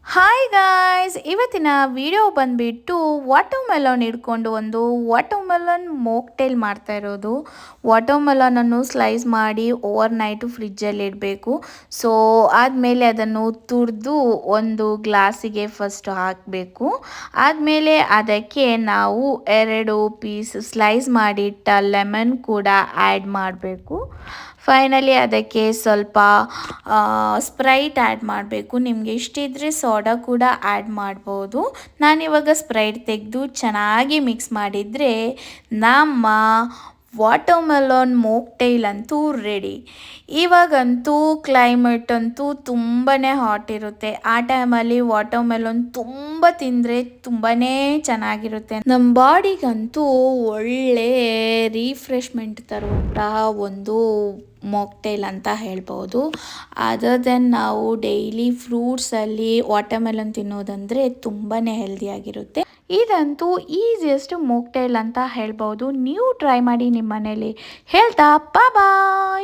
Hi guys, ಇವತ್ತಿನ video ಬಂದುಬಿಟ್ಟು watermelon ಹಿಡ್ಕೊಂಡು ಒಂದು ವಾಟರ್ಮೆಲನ್ ಮೋಕ್ಟೇಲ್ ಮಾಡ್ತಾ ಇರೋದು. ವಾಟರ್ಮೆಲನನ್ನು ಸ್ಲೈಸ್ ಮಾಡಿ ಓವರ್ ನೈಟು ಫ್ರಿಜ್ಜಲ್ಲಿ ಇಡಬೇಕು. ಸೊ ಆದಮೇಲೆ ಅದನ್ನು ತುರಿದು ಒಂದು ಗ್ಲಾಸಿಗೆ ಫಸ್ಟ್ ಹಾಕಬೇಕು. ಆದಮೇಲೆ ಅದಕ್ಕೆ ನಾವು 2 ಪೀಸ್ ಸ್ಲೈಸ್ ಮಾಡಿಟ್ಟ ಲೆಮನ್ ಕೂಡ ಆ್ಯಡ್ ಮಾಡಬೇಕು. ಫೈನಲಿ ಅದಕ್ಕೆ ಸ್ವಲ್ಪ ಸ್ಪ್ರೈಟ್ ಆ್ಯಡ್ ಮಾಡಬೇಕು. ನಿಮಗೆ ಇಷ್ಟಿದ್ರೆ ಸೋಡಾ ಕೂಡ ಆ್ಯಡ್ ಮಾಡ್ಬೋದು. ನಾನಿವಾಗ ಸ್ಪ್ರೈಟ್ ತೆಗೆದು ಚೆನ್ನಾಗಿ ಮಿಕ್ಸ್ ಮಾಡಿದರೆ ನಮ್ಮ ವಾಟರ್ಮೆಲನ್ ಮೋಕ್ಟೈಲ್ ಅಂತೂ ರೆಡಿ. ಇವಾಗಂತೂ ಕ್ಲೈಮೇಟ್ ಅಂತೂ ತುಂಬಾ ಹಾಟ್ ಇರುತ್ತೆ. ಆ ಟೈಮಲ್ಲಿ ವಾಟರ್ಮೆಲನ್ ತುಂಬ ತಿಂದರೆ ತುಂಬಾ ಚೆನ್ನಾಗಿರುತ್ತೆ. ನಮ್ಮ ಬಾಡಿಗಂತೂ ಒಳ್ಳೆ ರಿಫ್ರೆಶ್ಮೆಂಟ್ ತರುವಂತಹ ಒಂದು ಮಾಕ್ಟೇಲ್ ಅಂತ ಹೇಳ್ಬೋದು. ಅದರ್ ದೆನ್ ನಾವು ಡೈಲಿ ಫ್ರೂಟ್ಸಲ್ಲಿ ವಾಟರ್ಮೆಲನ್ ತಿನ್ನೋದಂದರೆ ತುಂಬಾ ಹೆಲ್ದಿಯಾಗಿರುತ್ತೆ. ಇದಂತೂ ಈಸಿಯೆಸ್ಟ್ ಮಾಕ್ಟೇಲ್ ಅಂತ ಹೇಳ್ಬೋದು. ನೀವು ಟ್ರೈ ಮಾಡಿ ನಿಮ್ಮ ಮನೇಲಿ. ಹೇಳ್ತಾ ಬಾಯ್.